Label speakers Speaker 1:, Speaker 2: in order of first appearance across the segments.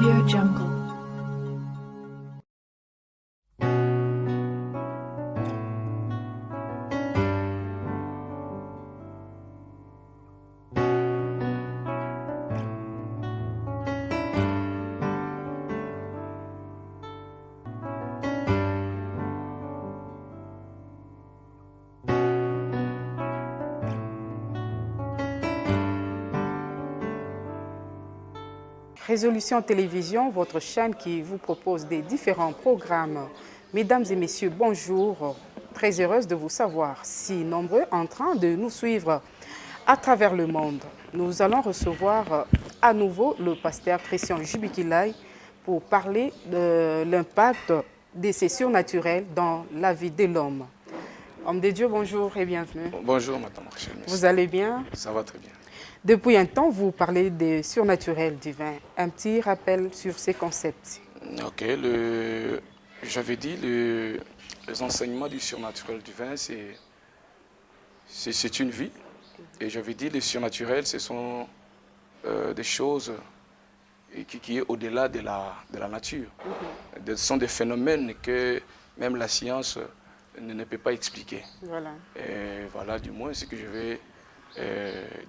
Speaker 1: AudioJungle.
Speaker 2: Résolution Télévision, votre chaîne qui vous propose des différents programmes. Mesdames et messieurs, bonjour. Très heureuse de vous savoir si nombreux en train de nous suivre à travers le monde. Nous allons recevoir à nouveau le pasteur Christian Jubikilai pour parler de l'impact des sessions naturelles dans la vie de l'homme. Homme de Dieu, bonjour et bienvenue.
Speaker 3: Bonjour, madame Rachel.
Speaker 2: Vous allez bien?
Speaker 3: Ça va très bien.
Speaker 2: Depuis un temps, vous parlez des surnaturels divins. Un petit rappel sur ces concepts.
Speaker 3: Ok, j'avais dit les enseignements du surnaturel divin, c'est une vie. Et j'avais dit les surnaturels, ce sont des choses qui est au-delà de la nature. Ce sont des phénomènes que même la science ne peut pas expliquer.
Speaker 2: Voilà.
Speaker 3: Et voilà du moins ce que je vais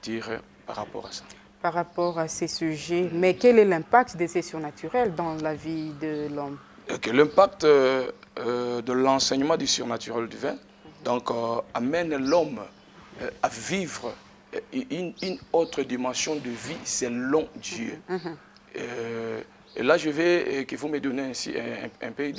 Speaker 3: dire par rapport à ça.
Speaker 2: Par rapport à ces sujets, mais quel est l'impact de ces surnaturels dans la vie de l'homme?
Speaker 3: L'impact de l'enseignement du surnaturel divin amène l'homme à vivre une autre dimension de vie selon Dieu. Et là, je vais que vous me donnez ainsi un peu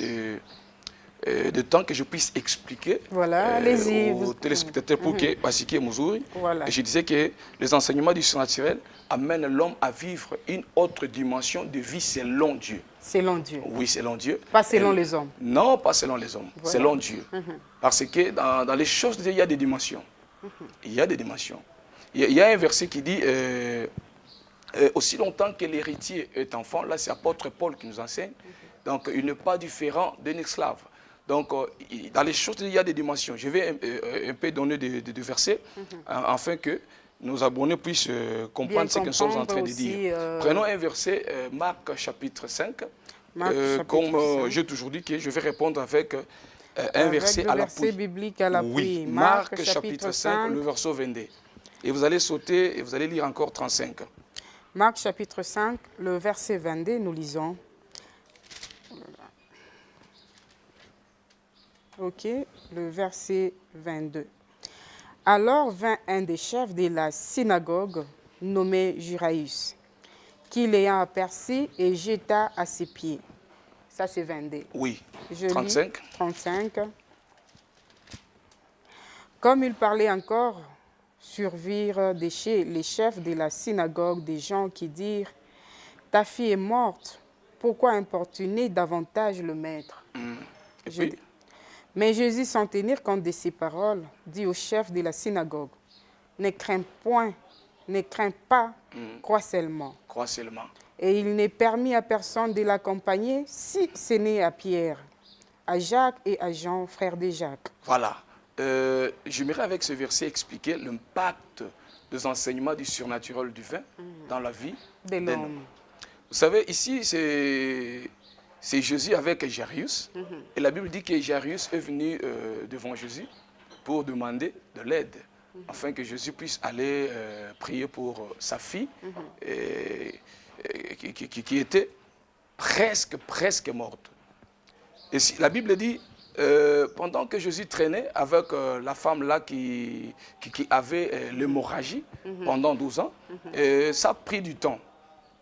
Speaker 3: de temps que je puisse expliquer aux téléspectateurs pour que Basiki et Mouzouri.
Speaker 2: Voilà.
Speaker 3: Et je disais que les enseignements du surnaturel amènent l'homme à vivre une autre dimension de vie selon Dieu.
Speaker 2: Selon Dieu?
Speaker 3: Oui, selon Dieu.
Speaker 2: Pas selon les hommes?
Speaker 3: Non, pas selon les hommes,
Speaker 2: voilà.
Speaker 3: Selon Dieu. Parce que dans les choses de Dieu, il y a des dimensions. Il y a des dimensions. Il y a un verset qui dit aussi longtemps que l'héritier est enfant, là c'est l'apôtre Paul qui nous enseigne, donc il n'est pas différent d'un esclave. Donc, dans les choses, il y a des dimensions. Je vais un peu donner des versets afin que nos abonnés puissent comprendre ce que nous sommes en train de dire. Prenons un verset, Marc chapitre 5. Comme j'ai toujours dit que je vais répondre avec un verset à l'appui.
Speaker 2: Biblique à l'appui.
Speaker 3: Oui, Marc chapitre 5, le verset 22. Et vous allez sauter et vous allez lire encore 35.
Speaker 2: Marc chapitre 5, le verset 22, nous lisons. Ok, le verset 22. Alors vint un des chefs de la synagogue, nommé Jairus, qui l'ayant aperçu et jeta à ses pieds. Ça, c'est 22.
Speaker 3: Oui,
Speaker 2: Je
Speaker 3: 35.
Speaker 2: lis 35. Comme il parlait encore, survirent de chez les chefs de la synagogue des gens qui dirent « Ta fille est morte, pourquoi importuner davantage le maître ?» Mais Jésus, sans tenir compte de ces paroles, dit au chef de la synagogue, « Ne crains point, ne crains pas, crois seulement. »
Speaker 3: Crois seulement.
Speaker 2: Et il n'est permis à personne de l'accompagner si ce n'est à Pierre, à Jacques et à Jean, frères de Jacques.
Speaker 3: Voilà. J'aimerais avec ce verset expliquer l'impact des enseignements du surnaturel divin dans la vie
Speaker 2: de l'homme.
Speaker 3: Vous savez, ici, c'est Jésus avec Jairus. Et la Bible dit que Jairus est venu devant Jésus pour demander de l'aide, afin que Jésus puisse aller prier pour sa fille, qui était presque morte. Et si, la Bible dit, pendant que Jésus traînait avec la femme là qui avait l'hémorragie pendant 12 ans, ça a pris du temps,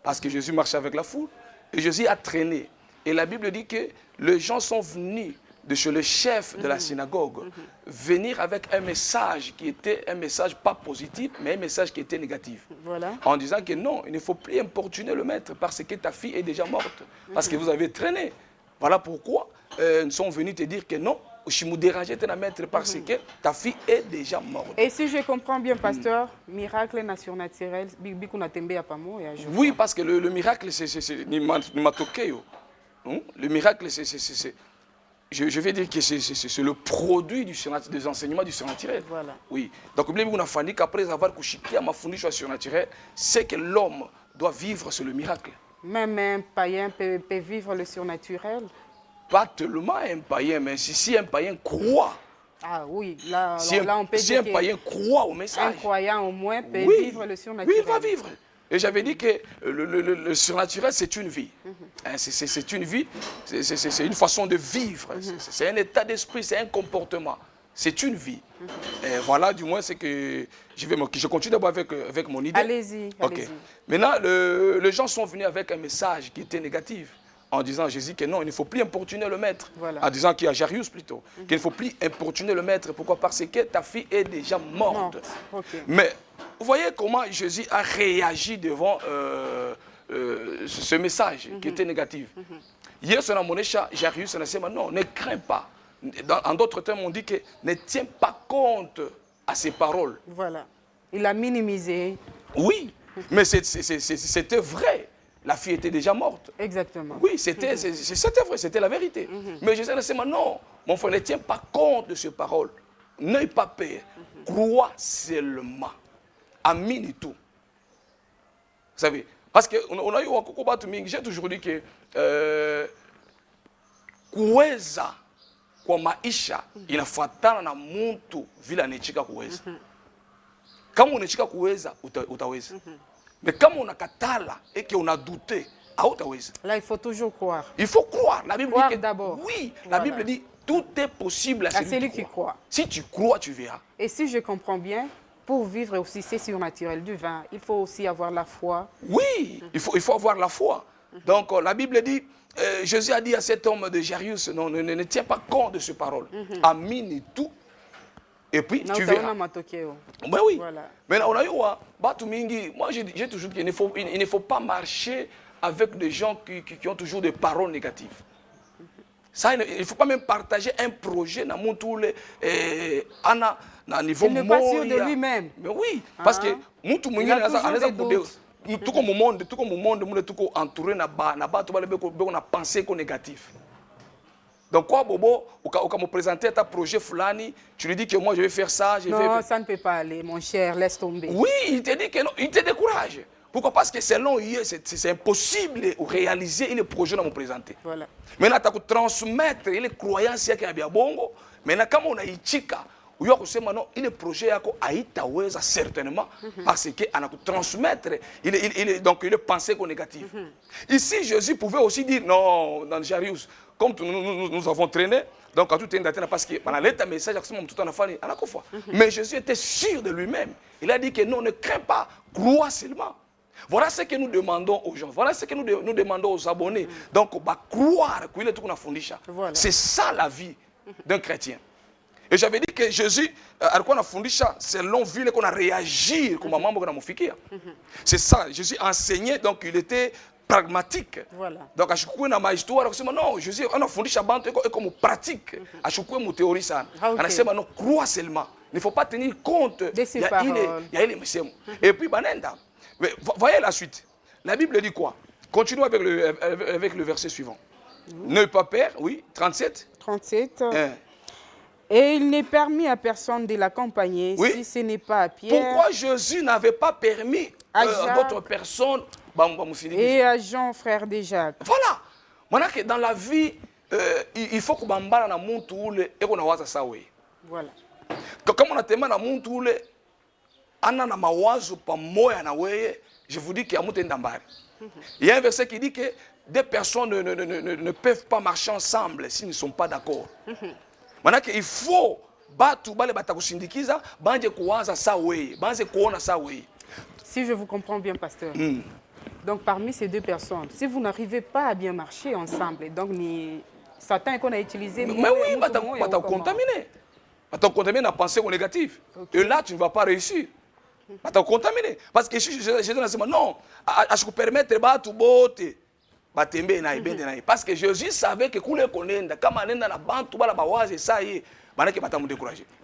Speaker 3: parce que Jésus marchait avec la foule, et Jésus a traîné. Et la Bible dit que les gens sont venus de chez le chef de la synagogue, venir avec un message qui était un message pas positif, mais un message qui était négatif.
Speaker 2: Voilà.
Speaker 3: En disant que non, il ne faut plus importuner le maître parce que ta fille est déjà morte, parce que vous avez traîné. Voilà pourquoi nous sommes venus te dire que non, je me dérangeais de la maître parce que ta fille est déjà morte.
Speaker 2: Et si je comprends bien, pasteur, miracle naturel,
Speaker 3: oui, parce que le miracle, c'est le miracle, je vais dire que c'est le produit des enseignements du surnaturel.
Speaker 2: Voilà.
Speaker 3: Oui. Donc, après avoir couché à ma fondation surnaturelle, c'est que l'homme doit vivre sur le miracle.
Speaker 2: Même un païen peut vivre le surnaturel.
Speaker 3: Pas tellement un païen, mais si un païen croit,
Speaker 2: Ah oui, là,
Speaker 3: si
Speaker 2: là on peut
Speaker 3: si
Speaker 2: dire
Speaker 3: un païen croit au
Speaker 2: qu'un
Speaker 3: message,
Speaker 2: croyant au moins peut
Speaker 3: oui,
Speaker 2: vivre le
Speaker 3: oui,
Speaker 2: surnaturel.
Speaker 3: il va vivre. Et j'avais dit que le surnaturel, c'est une vie. Hein, c'est une vie, c'est une façon de vivre, c'est un état d'esprit, c'est un comportement. C'est une vie. Et voilà, du moins, c'est que je continue d'abord avec mon idée.
Speaker 2: Allez-y,
Speaker 3: Ok.
Speaker 2: allez-y.
Speaker 3: Maintenant, les gens sont venus avec un message qui était négatif, en disant à Jésus que non, il ne faut plus importuner le maître.
Speaker 2: Voilà.
Speaker 3: En disant qu'il y a Jarius plutôt, qu'il ne faut plus importuner le maître. Pourquoi? Parce que ta fille est déjà morte.
Speaker 2: Ok.
Speaker 3: Mais vous voyez comment Jésus a réagi devant ce message qui était négatif. Hier, c'est la monnaie, Jarius, on a dit non, ne crains pas. En d'autres termes, on dit que ne tiens pas compte à ces paroles.
Speaker 2: Voilà. Il a minimisé.
Speaker 3: Oui, mais c'était vrai. La fille était déjà morte.
Speaker 2: Exactement.
Speaker 3: Oui, c'était vrai, c'était la vérité. Mais Jésus a dit non, mon frère, ne tiens pas compte de ces paroles. N'aie pas peur. Crois seulement. Amine et tout. Vous savez, parce qu'on a eu un coucou batuming, j'ai toujours dit que kuweza kwa maisha inafuatana na mtu vile anachika kuweza. Kama unachika kuweza utaweza. Mais kama unakatala et que on a douté, hautaweza.
Speaker 2: Là, il faut toujours croire.
Speaker 3: Il faut croire. La Bible
Speaker 2: Croire
Speaker 3: dit que
Speaker 2: d'abord.
Speaker 3: oui,
Speaker 2: Voilà.
Speaker 3: la Bible dit tout est possible à celui qui croit. Si tu crois, tu verras.
Speaker 2: Et si je comprends bien, pour vivre aussi ces surnaturels du vin, il faut aussi avoir la foi.
Speaker 3: Oui, il faut avoir la foi. Donc la Bible dit, Jésus a dit à cet homme de Jarius, non, ne tiens pas compte de ces paroles. Amine et tout. Et puis tu verras. Ben oui.
Speaker 2: Voilà.
Speaker 3: Mais on a eu moi j'ai toujours dit qu'il ne faut pas marcher avec des gens qui ont toujours des paroles négatives. Ça, il ne faut pas même partager un projet dans mon tour à niveau
Speaker 2: il n'est pas sûr de lui-même.
Speaker 3: Mais oui, parce que tout comme le monde tout entouré na pensée négative. Donc quoi, Bobo, quand me présenter ta projet Fulani, tu lui dis que moi je vais faire ça,
Speaker 2: non, ça ne peut pas aller, mon cher, laisse tomber.
Speaker 3: Oui, il te dit que non, il te décourage. Pourquoi? Parce que selon lui, c'est impossible de réaliser le projet qu'on me présenter.
Speaker 2: Voilà.
Speaker 3: Maintenant, tu as transmettre les croyances qui sont bongo. Maintenant, comme on a ichika, il y a projet qui certainement parce qu'il a transmettre, donc il est pensé qu'on est négatif. Ici, Jésus pouvait aussi dire non, dans Jarius, comme nous avons traîné, donc à tout est parce que pendant l'état message, tout en a fallu, mais Jésus était sûr de lui-même. Il a dit que non, ne crains pas, crois seulement. Voilà ce que nous demandons aux gens. Voilà ce que nous demandons aux abonnés. Donc, on va croire qu'il est tout qu'on a fondé. C'est ça la vie d'un chrétien. Et j'avais dit que Jésus, alikuwa anafundisha selon vile qu'on a réagi comme mambo kuna mufikia. C'est ça, Jésus enseignait, donc il était pragmatique.
Speaker 2: Voilà.
Speaker 3: Donc ashukue na mahistoire kusema non, Jésus anafundisha bantu eko comme pratique. Ashukue mu théorie sana. Anasema non, crois seulement. Il ne faut pas tenir compte
Speaker 2: de ces paroles.
Speaker 3: Il y a les messieurs. Et puis banenda. Mais voyez la suite. La Bible dit quoi? Continuons avec le verset suivant. Ne pas peur, oui, 37.
Speaker 2: 37. Et il n'est permis à personne de l'accompagner si ce n'est pas à Pierre.
Speaker 3: Pourquoi Jésus n'avait pas permis à d'autres personnes
Speaker 2: et à Jean, frère de Jacques?
Speaker 3: Voilà. Maintenant que dans la vie, il faut que bambala na muntu ule eko na waza sawe.
Speaker 2: Voilà.
Speaker 3: Comme on a tellement na muntu ule ana na mawazo pamoja na weye, je vous dis qu'il y a mutu ndambari. Il y a un verset qui dit que des personnes ne peuvent pas marcher ensemble s'ils ne sont pas d'accord. Maintenant il faut batu bale batakusindikiza banje kuwaza sawe, banje kuona sawe.
Speaker 2: Si je vous comprends bien, pasteur. Donc parmi ces deux personnes, si vous n'arrivez pas à bien marcher ensemble, donc Satan qu'on a utilisé.
Speaker 3: Mais oui, tu vas contaminer. Tu vas contaminer la pensée négative. Et là, tu ne vas pas réussir. Tu vas contaminer. Parce que Jésus a dit non, je peux permettre de battre bote. Parce que Jésus savait que quand on est dans la bande, tu vas la bawaze, ça y est.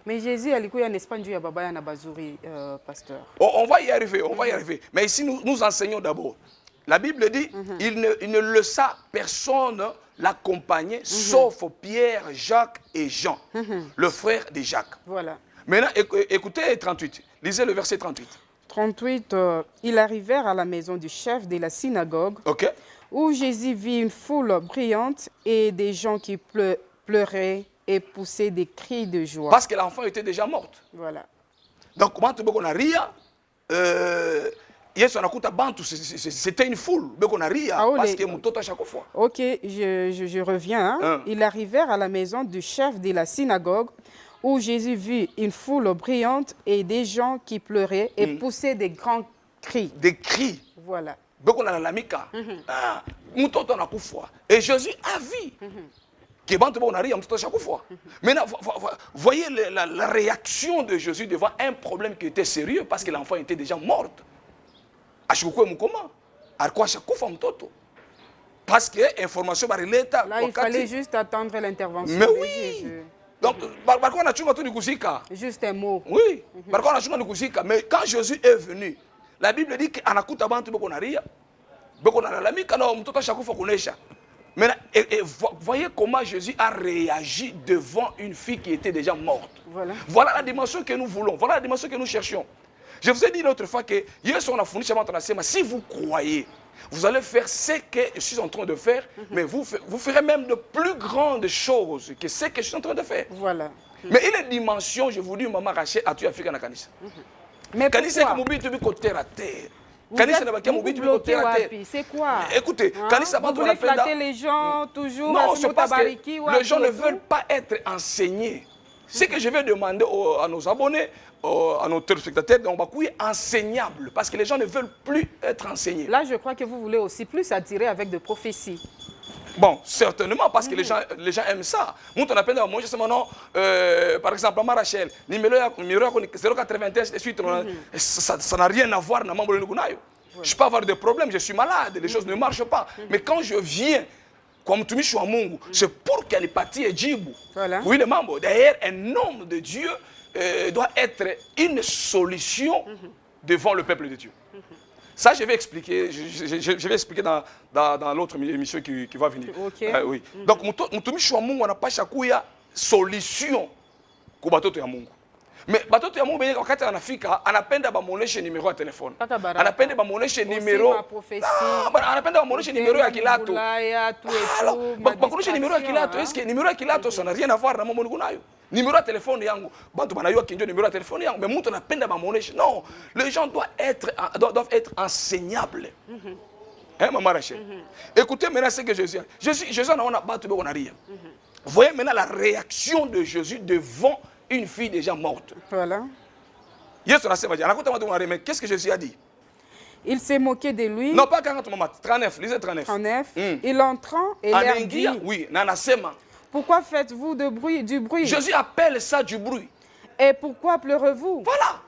Speaker 2: Mais Jésus alikuya n'est-ce pas Dieu ya baba na bazuri, pasteur.
Speaker 3: On va y arriver, on va y arriver. Mais ici nous enseignons d'abord. La Bible dit il ne laissa personne l'accompagner sauf Pierre, Jacques et Jean, le frère de Jacques.
Speaker 2: Voilà.
Speaker 3: Maintenant écoutez 38. Lisez le verset 38.
Speaker 2: 38, ils arrivèrent à la maison du chef de la synagogue,
Speaker 3: Ok.
Speaker 2: où Jésus vit une foule brillante et des gens qui pleuraient et poussaient des cris de joie.
Speaker 3: Parce que l'enfant était déjà morte.
Speaker 2: Voilà.
Speaker 3: Donc, comment tu veux qu'on a ria? C'était une foule. On a ria
Speaker 2: Ah,
Speaker 3: parce
Speaker 2: les-
Speaker 3: que Moutoto à chaque fois.
Speaker 2: Ok, je reviens. Hein. Ils arrivèrent à la maison du chef de la synagogue, où Jésus vit une foule brillante et des gens qui pleuraient et poussaient des grands cris.
Speaker 3: Des cris.
Speaker 2: Voilà.
Speaker 3: On a la mika. Moutoto à chaque fois. Et Jésus a vu. Que on a ria Moutoto à chaque fois. Maintenant, voyez la réaction de Jésus devant un problème qui était sérieux parce que l'enfant était déjà mort. À chaque fois, parce que l'information va relater.
Speaker 2: Là, il fallait juste attendre l'intervention.
Speaker 3: Mais
Speaker 2: de
Speaker 3: oui.
Speaker 2: Jésus.
Speaker 3: Donc, par contre, on a toujours du Kusika.
Speaker 2: Juste un mot.
Speaker 3: Oui, par contre, on a toujours du Kusika. Mais quand Jésus est venu, la Bible dit qu'on a coupé avant tout le monde. On a la mika, non, tout à chaque fois qu'on est. Maintenant, voyez comment Jésus a réagi devant une fille qui était déjà morte.
Speaker 2: Voilà.
Speaker 3: Voilà la dimension que nous voulons. Voilà la dimension que nous cherchons. Je vous ai dit l'autre fois que si vous croyez, vous allez faire ce que je suis en train de faire, mais vous ferez même de plus grandes choses que ce que je suis en train de faire.
Speaker 2: Voilà.
Speaker 3: Mais il y a des dimensions, je vous dis, maman Rachel, à tu Afrique na Kanisa.
Speaker 2: Mais
Speaker 3: Kanisa
Speaker 2: pourquoi?
Speaker 3: comme tu côté à terre.
Speaker 2: Vous
Speaker 3: Kanisa
Speaker 2: êtes-
Speaker 3: n'a pas
Speaker 2: vous
Speaker 3: côté
Speaker 2: bloquez
Speaker 3: à terre.
Speaker 2: Wapi? C'est quoi?
Speaker 3: Écoutez,
Speaker 2: Hein?
Speaker 3: Kanisa
Speaker 2: Vous voulez flatter les gens toujours?
Speaker 3: Non,
Speaker 2: Asimo
Speaker 3: c'est parce
Speaker 2: Tabariki,
Speaker 3: que
Speaker 2: Wapi
Speaker 3: les gens ne
Speaker 2: et tout?
Speaker 3: veulent pas être enseignés. Ce que je vais demander à nos abonnés, à nos téléspectateurs, on va couiller enseignable, parce que les gens ne veulent plus être enseignés.
Speaker 2: Là, je crois que vous voulez aussi plus attirer avec des prophéties.
Speaker 3: Bon, certainement, parce que les gens aiment ça. Moi, on appelle moi, je sais maintenant, par exemple, Maman Rachel, numéro 081, et suite, ça n'a rien à voir avec le Gunayo. Je peux avoir des problèmes, je suis malade, les choses ne marchent pas. Mais quand je viens, comme tu me suis à Mungu, c'est pour qu'elle partie et Djibou.
Speaker 2: Voilà.
Speaker 3: Oui, le membre. D'ailleurs, un homme de Dieu doit être une solution devant le peuple de Dieu. Ça, je vais expliquer. Je vais expliquer dans l'autre émission qui va venir.
Speaker 2: Ok.
Speaker 3: Oui. Donc, Mutumi Mungu, on n'a pas chaque solution pour batoto ya Mungu. Mais batoto ya Mungu, wakati anafika, anapenda bamuoneshe numéro ya telefone. Anapenda bamuoneshe numéro. Anapenda bamuoneshe numéro ya kilato. Alors, bakuoneshe numéro ya kilato. Est-ce que numéro ya kilato, ça n'a rien à voir na mambo nikunayo? Numéro de téléphone yangu, bantu banayo kinjo numéro de téléphone yangu, mais mtu anapenda bamuoneshe. Non, les gens doivent être enseignables. Hein, maman Rachel? Écoutez maintenant ce que Jésus a. Jésus anaona batu beko na ria. Voyez maintenant la réaction de Jésus devant une fille déjà morte.
Speaker 2: Voilà.
Speaker 3: Yesu anasema je, anakuta watu wana mais qu'est-ce que Jésus a dit?
Speaker 2: Il s'est moqué de lui.
Speaker 3: Non, pas 40 maman, 39, lisez 39.
Speaker 2: 39. Il entrant et leur dit,
Speaker 3: oui, na anasema.
Speaker 2: pourquoi faites-vous du bruit?
Speaker 3: Jésus appelle ça du bruit.
Speaker 2: Et pourquoi pleurez-vous?
Speaker 3: Voilà.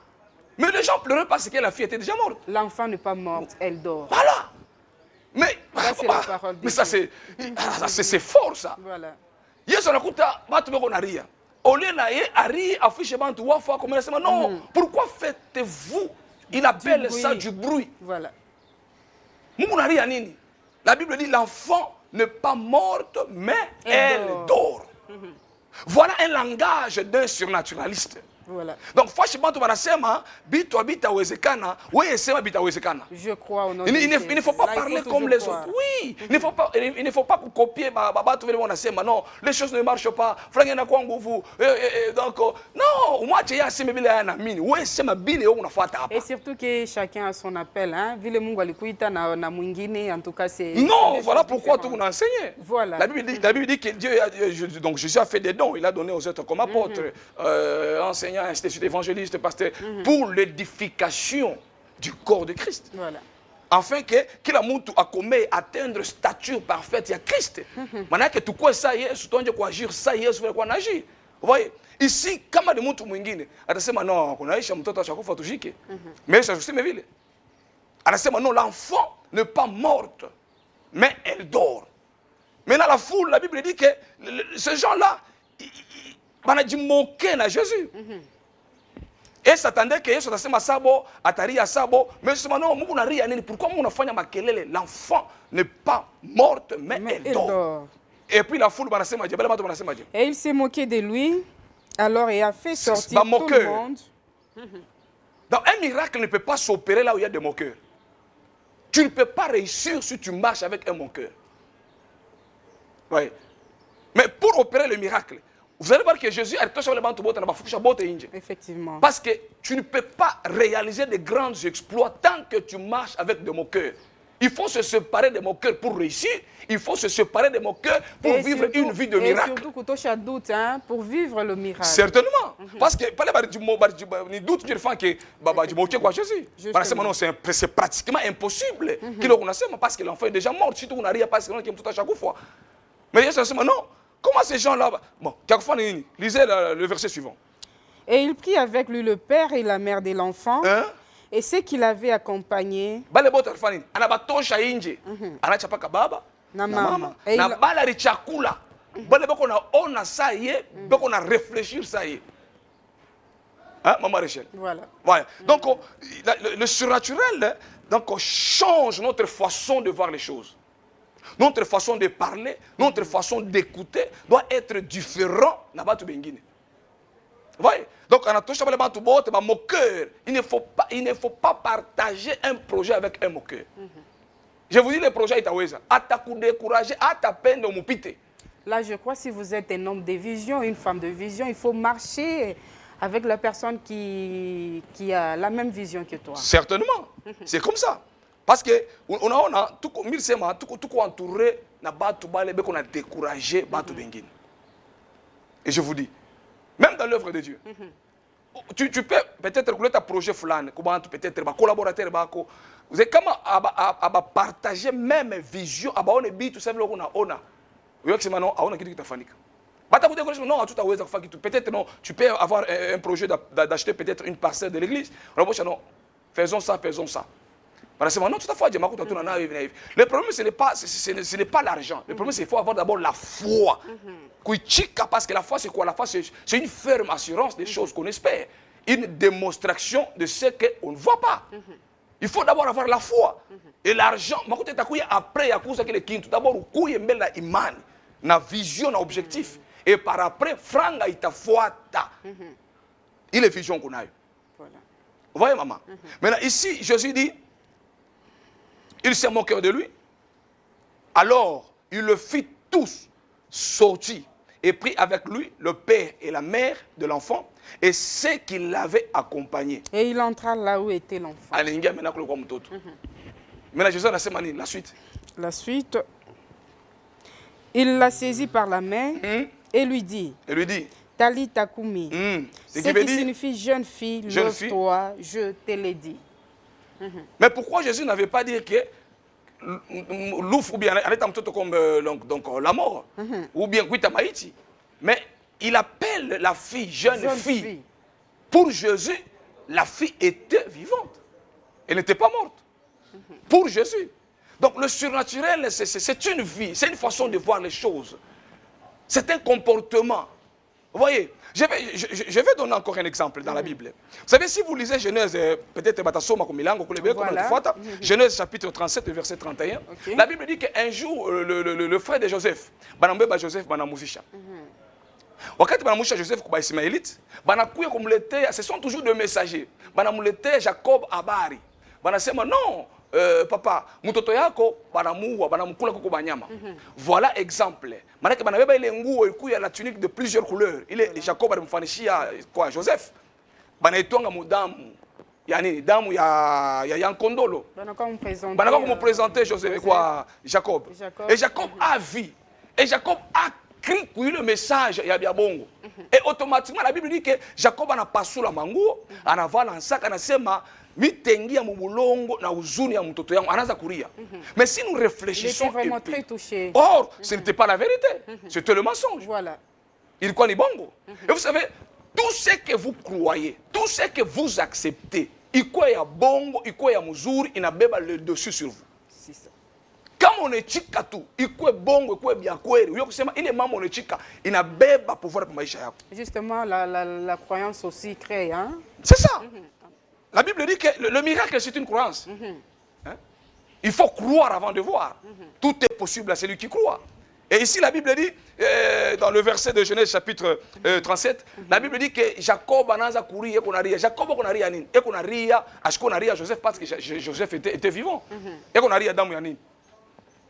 Speaker 3: Mais les gens pleuraient parce que la fille était déjà morte.
Speaker 2: L'enfant n'est pas morte, elle dort.
Speaker 3: Voilà. Mais,
Speaker 2: c'est la parole de
Speaker 3: mais ça, c'est fort, ça.
Speaker 2: Voilà.
Speaker 3: Yesu anakuta batu beko na ria. Au lieu na ye ari affiche bantu wafa comme ça non, pourquoi faites-vous? Il appelle ça du bruit.
Speaker 2: Voilà.
Speaker 3: Mungu na ria nini? La Bible dit l'enfant n'est pas morte mais elle dort. Voilà un langage d'un surnaturaliste.
Speaker 2: Voilà.
Speaker 3: Donc franchement tu wanasema bitu habitawezekana, wewe sema bitawezekana.
Speaker 2: Je crois au nom
Speaker 3: Il
Speaker 2: de
Speaker 3: ne faut pas parler comme les autres. Oui, il ne faut pas copier baba tu veux wanasema non, les choses ne marchent pas. Franga na kwa nguvu. Donc non, moi tu yasema bila yana mini. Wewe sema bile wewe unafuata hapa.
Speaker 2: Et surtout que chacun a son appel hein. Vile Mungu alikuita na mwingine en tout cas c'est
Speaker 3: non, voilà pourquoi tu nous enseignes.
Speaker 2: Voilà.
Speaker 3: La Bible dit que Dieu donc Jésus a fait des dons, il a donné aux autres comme apôtres, enseignants, ainsi de suite, évangélistes, pasteurs, pour l'édification du corps de Christ.
Speaker 2: Voilà.
Speaker 3: Afin que kila mtu akome atteindre stature parfaite ya Christ. Manake tukue saa Yesu tuanje kuagir saa Yesu vile kwa naagir. Vous voyez? Ici kama ni mtu mwingine atasema non, kunaisha mtoto ashakufa tushike. Mais ça useme vile. Anasema non, l'enfant n'est pas morte mais elle dort. Maintenant la foule, la Bible dit que ces gens-là banajimoke na Jésus. Et s'attendait que Yesu atasema sabo, ataria sabo, mais justement non, Mungu na ria nini? Pourquoi Mungu unafanya makelele? L'enfant n'est pas morte mais elle dort. Et puis la foule banasema je, bale bato banasema je.
Speaker 2: Et il s'est moqué de lui, alors il a fait sortir tout le monde.
Speaker 3: Donc un miracle ne peut pas s'opérer là où il y a des moqueurs. Tu ne peux pas réussir si tu marches avec un moqueur. Oui. Mais pour opérer le miracle, vous allez voir que Jésus a
Speaker 2: Effectivement.
Speaker 3: parce que tu ne peux pas réaliser de grands exploits tant que tu marches avec des moqueurs. Il faut se séparer des moqueurs pour réussir. Il faut se séparer des moqueurs pour vivre une vie de miracle.
Speaker 2: Et surtout, que tu as doute, hein, pour vivre le miracle.
Speaker 3: Certainement. Parce que, doute du fait que Jésus. C'est pratiquement impossible qu'il le connaisse, parce que l'enfant est déjà mort. Si tu n'arrives pas, c'est tout à chaque fois. Mais Jésus non. Comment ces gens-là... Bon, lisez le verset suivant.
Speaker 2: Et il prit avec lui le père et la mère de l'enfant. Hein? Et ceux qui l'avaient accompagné. Et
Speaker 3: hein, maman Rachel? Voilà. Voilà. Donc, le surnaturel change notre façon de voir les choses. Notre façon de parler, notre façon d'écouter doit être différent. Voyez? Donc, il ne faut pas partager un projet avec un moqueur. Je vous dis, le projet est à Oueza.
Speaker 2: Là, je crois que si vous êtes un homme de vision, une femme de vision, il faut marcher avec la personne qui a la même vision que toi.
Speaker 3: Certainement. C'est comme ça. Parce que on a tout entouré, on a découragé. Et je vous dis, même dans l'œuvre de Dieu, tu peux peut-être rouler ta projet peut-être collaborateur, vous êtes comment à partager même vision, on est tout ça, on a. Peut-être non, tu peux avoir un projet d'acheter peut-être une parcelle de l'église. Faisons ça, faisons ça. Le problème, ce n'est pas l'argent. Le problème, c'est qu'il faut avoir d'abord la foi. Parce que la foi, c'est quoi? La foi, c'est une ferme assurance des choses qu'on espère. Une démonstration de ce qu'on ne voit pas. Il faut d'abord avoir la foi. Et l'argent, après, d'abord, na vision, na objectif. Et par après, franga itafuata. Il est vision qu'on a eu. Voilà. Vous voyez, maman? Maintenant, ici, Jésus dit, il s'est moqué de lui. Alors, il le fit tous sortir et prit avec lui le père et la mère de l'enfant et ceux qui l'avaient accompagné.
Speaker 2: Et il entra là où était l'enfant.
Speaker 3: Maintenant, Jésus a dit la suite.
Speaker 2: La suite, il la saisit par la main et lui dit, Talita Kumi, ce qui signifie jeune fille, lève-toi, je te l'ai dit.
Speaker 3: Mais pourquoi Jésus n'avait pas dit que l'ouf ou bien comme la mort ou bien Maïti, mais il appelle la fille jeune fille. Pour Jésus, la fille était vivante. Elle n'était pas morte. Pour Jésus. Donc le surnaturel, c'est une vie, c'est une façon de voir les choses. C'est un comportement. Vous voyez, je vais donner encore un exemple dans la Bible. Vous savez, si vous lisez Genèse, peut-être Genèse chapitre 37, verset 31, la Bible dit qu'un jour, le frère de Joseph, Joseph, Joseph, ce sont toujours des messagers. Jacob Abari. Non, papa, mutoto yako banamuua banamukula kuko banyama. Voilà exemple. Manake banabeba ile nguo ikuya la tunique de plusieurs couleurs. Ile Jacob alimfanishia kwa Joseph. Banaitonga mudamu. Yani damu ya yankondolo. Banaka mu présenter Joseph quoi Jacob. Et Jacob a vu. Et Jacob a cru le message ya bongo. Et automatiquement la Bible dit que Jacob ana pasula manguo, ana vala nsaka anasema mitengia mubulongo na uzuni ya mtoto yangu anaanza kuria. Mais si nous réfléchissons,
Speaker 2: il était vraiment très touché.
Speaker 3: Or, ce n'était pas la vérité, c'était le mensonge.
Speaker 2: Voilà.
Speaker 3: Il croit ni bongo. Et vous savez, tout ce que vous croyez, tout ce que vous acceptez, il croit ya bongo, il croit ya muzuri, il n'abeba le dessus sur vous.
Speaker 2: C'est ça.
Speaker 3: Kama unechika tu, ikwe bongo, ikwe biakweri, uyo kusema ile mama unechika, inabeba pouvoir kwa maisha yako.
Speaker 2: Justement, la croyance aussi crée, hein?
Speaker 3: C'est ça. La Bible dit que le miracle, c'est une croyance. Hein? Il faut croire avant de voir. Tout est possible à celui qui croit. Et ici, la Bible dit, dans le verset de Genèse chapitre 37, la Bible dit que Jacob a couru et qu'on a ri. Jacob a ri et qu'on a ri à Joseph parce que Joseph était vivant. Et qu'on a ri à Damu Yanin.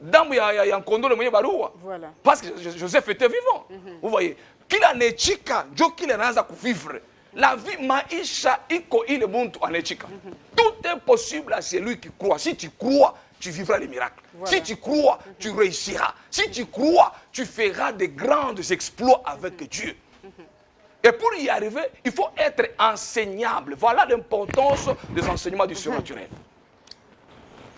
Speaker 3: Damu Yankondo le moyen baroua. Parce que Joseph était vivant. Vous voyez, qu'il a nechika, jo qu'il a vivre. La vie maisha iko ile muntu anechika. Tout est possible à celui qui croit. Si tu crois, tu vivras les miracles. Voilà. Si tu crois, tu réussiras. Si tu crois, tu feras de grands exploits avec Dieu. Et pour y arriver, il faut être enseignable. Voilà l'importance des enseignements du surnaturel.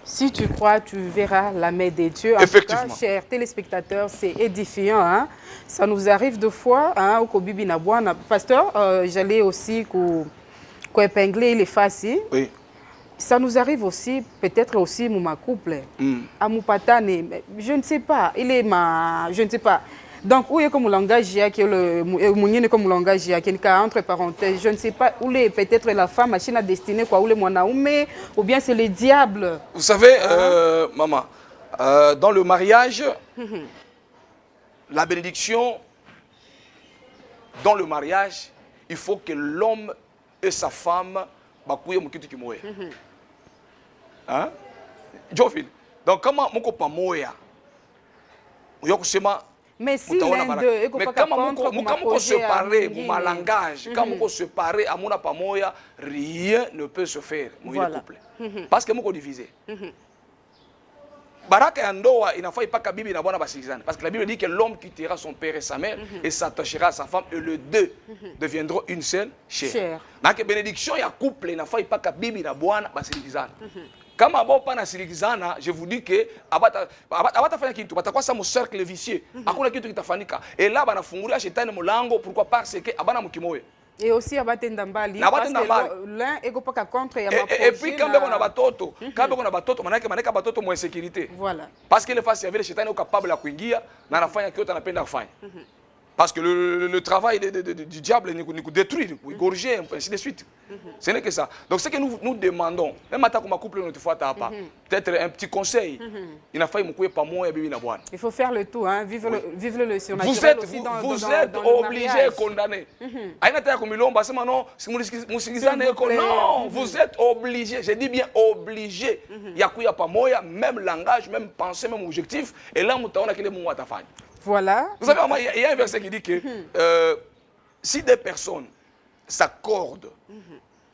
Speaker 2: Si tu crois, tu verras la main de Dieu. En
Speaker 3: Effectivement.
Speaker 2: tout cas, chers téléspectateurs, c'est édifiant. Hein? Ça nous arrive deux fois. Hein, au Kobibi Nabouana. Pasteur, j'allais aussi épingler les faces.
Speaker 3: Oui.
Speaker 2: Ça nous arrive aussi, peut-être aussi, mon couple, à mon patane, je ne sais pas, je ne sais pas. Donc, où est comme le langage, le comme le langage, entre parenthèses, je ne sais pas, où est peut-être la femme, machine à destiner, quoi, où est mon aoumé, ou bien c'est le diable.
Speaker 3: Vous savez, maman, dans le mariage, la bénédiction, dans le mariage, il faut que l'homme et sa femme, hein? Donc, comment mon copain moya?
Speaker 2: Mais si l'un d'eux est
Speaker 3: comment se séparer, mon langage, comment se séparer à mon apamoya, rien ne peut se faire, mon couple. Parce que mon divisé. Baraka Yandoa, il n'a pas qu'à Bibi n'a parce que la Bible dit que l'homme quittera son père et sa mère et s'attachera à sa femme et les deux deviendront une seule chair. Mais que bénédiction, il y a couple, il n'a pas qu'à Bibi n'a pas Quand je vous dis que cercle vicieux. Et là, pourquoi? Parce que
Speaker 2: et aussi abatendambali parce que l'un est pas contre
Speaker 3: et puis quand on a batoto manake batoto mo insécurité.
Speaker 2: Voilà.
Speaker 3: Parce que le face avait le shetani est capable la kuingia na anafanya kitu anapenda kufanya. Parce que le travail du diable nous détruit, nous égorger, ainsi de suite. Ce n'est que ça. Donc ce que nous demandons, même à ma couple notre fois peut-être un petit conseil. Il n'a fallu me pas moi et bibi na bwana.
Speaker 2: Il faut faire le tout, hein, vivre le surnaturel aussi dans
Speaker 3: vous êtes obligé condamné. Aïna ta komilomba c'est non, si non, vous êtes obligé, je dis bien obligé. Ya kuya pa moya, même langage, même pensée, même objectif et là mutaona kile Mungu atafanya.
Speaker 2: Voilà.
Speaker 3: Vous savez, il y a un verset qui dit que si deux personnes s'accordent,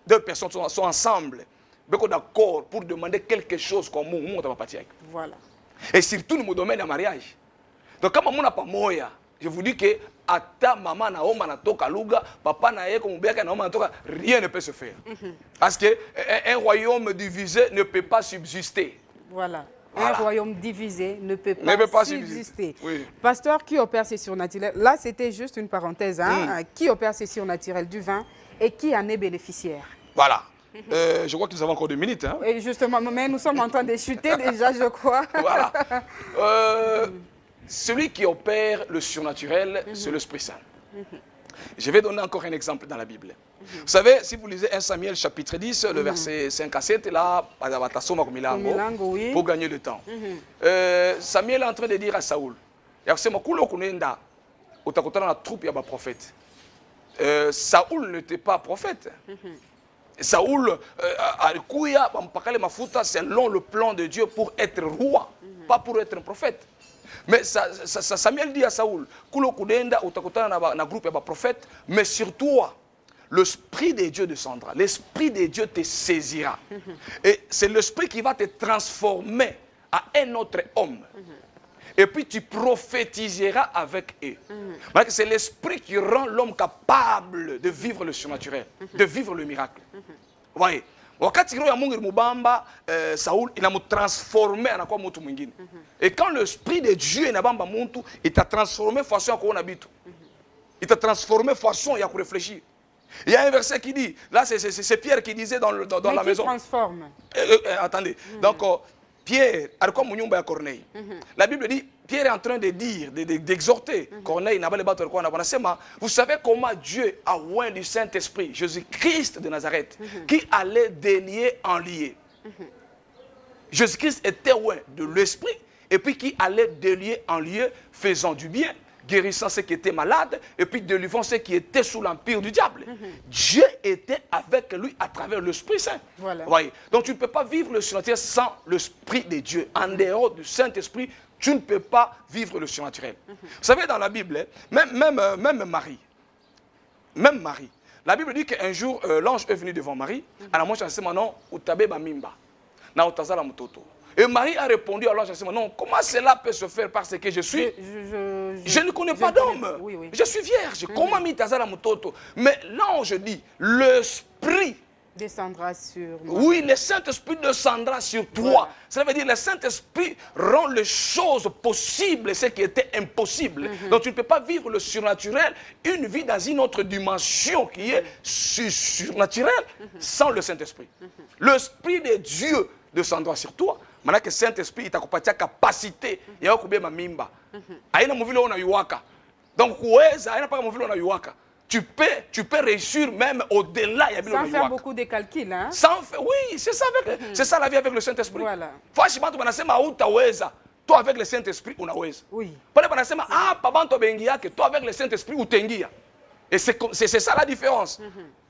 Speaker 3: deux personnes sont ensemble, d'accord pour demander quelque chose comme nous, on va partir.
Speaker 2: Voilà.
Speaker 3: Et surtout dans le domaine du mariage. Donc, quand on n'a pas moyen, je vous dis que ata maman na oma na toka luga, papa na yeko mubeka na oma na toka, rien ne peut se faire. Parce que un royaume divisé ne peut pas subsister.
Speaker 2: Voilà. Un royaume divisé ne peut pas subsister.
Speaker 3: Oui.
Speaker 2: Pasteur, qui opère ces surnaturels? Là, c'était juste une parenthèse. Hein? Qui opère ces surnaturels du vin et qui en est bénéficiaire?
Speaker 3: Voilà. Je crois que nous avons encore 2 minutes. Hein?
Speaker 2: Et justement, mais nous sommes en train de chuter déjà, je crois.
Speaker 3: Voilà. Celui qui opère le surnaturel, c'est l'Esprit Saint. Je vais donner encore un exemple dans la Bible. Vous savez, si vous lisez 1 Samuel chapitre 10, le verset 5 à 7, là, pour gagner le temps. Samuel est en train de dire à Saoul, Saoul n'était pas prophète. Saoul, selon le plan de Dieu pour être roi, pas pour être un prophète. Mais Samuel dit à Saoul, mais sur toi, l'Esprit de Dieu descendra, l'Esprit de Dieu te saisira. Et c'est l'Esprit qui va te transformer à un autre homme. Et puis tu prophétiseras avec eux. C'est l'Esprit qui rend l'homme capable de vivre le surnaturel, de vivre le miracle. Vous voyez? Saoul, il a transformé en quoi mutu mwingine. Et quand l'Esprit de Dieu est dans mutu, il t'a transformé façon à quoi on habite. Il t'a transformé façon à réfléchir. Il y a un verset qui dit, là c'est Pierre qui disait dans la maison.
Speaker 2: Transforme.
Speaker 3: Attendez, donc Pierre, Corneille. La Bible dit, Pierre est en train de dire, d'exhorter Corneille, vous savez comment Dieu a oint du Saint-Esprit, Jésus-Christ de Nazareth, qui allait délier en lier. Jésus-Christ était oint de l'Esprit et puis qui allait de lieu en lieu, faisant du bien, guérissant ceux qui étaient malades, et puis délivrant ceux qui étaient sous l'empire du diable. Dieu était avec lui à travers l'Esprit Saint.
Speaker 2: Voilà.
Speaker 3: Voyez. Donc tu ne peux pas vivre le surnaturel sans l'Esprit de Dieu. En dehors du Saint-Esprit, tu ne peux pas vivre le surnaturel. Vous savez, dans la Bible, même Marie, la Bible dit qu'un jour, l'ange est venu devant Marie, à la moitié de non, utabe bamimba, na utazala mutoto. Et Marie a répondu à l'ange, non, comment cela peut se faire parce que je suis... Je ne connais pas d'homme.
Speaker 2: Oui, oui.
Speaker 3: Je suis vierge. Comment mitazala mutoto? Mais l'ange dit, l'Esprit
Speaker 2: descendra sur moi.
Speaker 3: oui, le Saint-Esprit descendra sur toi.
Speaker 2: Voilà.
Speaker 3: Ça veut dire que le Saint-Esprit rend les choses possibles, ce qui était impossible. Donc tu ne peux pas vivre le surnaturel, une vie dans une autre dimension qui est surnaturelle, sans le Saint-Esprit. L'Esprit de Dieu descendra sur toi. Maintenant que le Saint-Esprit il t'a capacité, il y a ma mimba. Aina muvile ona yuwaka. Donc kuweza aina paka muvile ona yuwaka. Tu peux réussir même au-delà.
Speaker 2: Sans faire beaucoup de calculs. Hein?
Speaker 3: Oui, c'est ça, c'est ça la vie avec le Saint-Esprit.
Speaker 2: Voilà.
Speaker 3: Franchement, tu vas toi avec le Saint-Esprit, unaweza.
Speaker 2: Oui.
Speaker 3: Toi avec le Saint-Esprit, utengia. Et c'est ça la différence.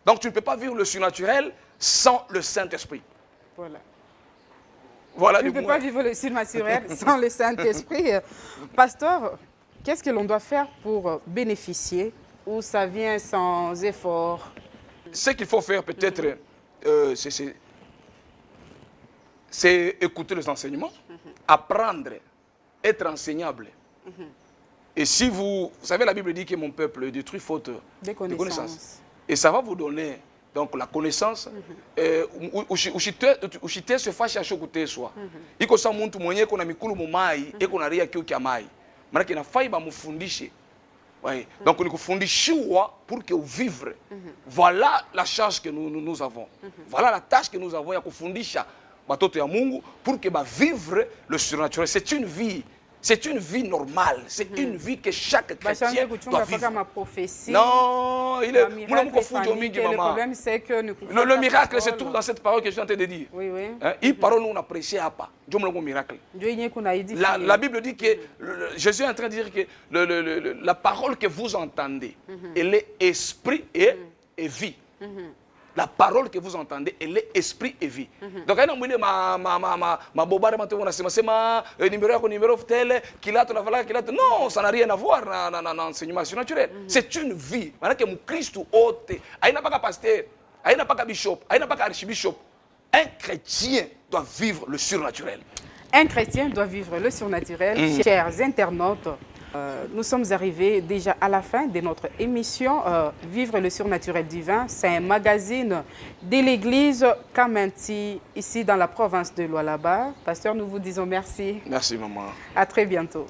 Speaker 3: Donc tu ne peux pas vivre le surnaturel sans le Saint-Esprit.
Speaker 2: Voilà.
Speaker 3: Voilà
Speaker 2: tu ne peux pas vivre le surnaturel sans le Saint-Esprit. Pasteur, qu'est-ce que l'on doit faire pour bénéficier ou ça vient sans effort?
Speaker 3: Ce qu'il faut faire peut-être, c'est écouter les enseignements, apprendre, être enseignable. Et si vous savez, la Bible dit que mon peuple détruit faute de connaissance. Et ça va vous donner donc la connaissance. Ushite se fâche à chocoter soi. Iko sa muntu mwenye kuna mikulu mumai, eko na ria kiu kia mai. Maana na faiba mufundishe. Oui. Donc, nous faut pour que vous vivre. Voilà la charge que nous avons. Voilà la tâche que nous avons. Il faut pour que vivre le surnaturel. C'est une vie. C'est une vie normale. C'est une vie que chaque chrétien doit vivre. Non,
Speaker 2: le problème, c'est que
Speaker 3: le miracle se trouve dans cette parole que je suis en train de dire.
Speaker 2: Oui, oui.
Speaker 3: Il parole nous apprécie à pas. Miracle. La Bible dit que Jésus est en train de dire que la parole que vous entendez, elle est esprit et vie. La parole que vous entendez, elle est esprit et vie. Donc, il y a non, ça n'a rien à voir dans l'enseignement surnaturel. C'est une vie. Christ il n'a pas de pasteur, il n'a pas de bishop, il n'a pas d'archibishop. Un chrétien doit vivre le surnaturel.
Speaker 2: Un chrétien doit vivre le surnaturel. Chers internautes, nous sommes arrivés déjà à la fin de notre émission Vivre le surnaturel divin. C'est un magazine de l'église Kamanti, ici dans la province de Lualaba. Pasteur, nous vous disons merci.
Speaker 3: Merci, maman.
Speaker 2: À très bientôt.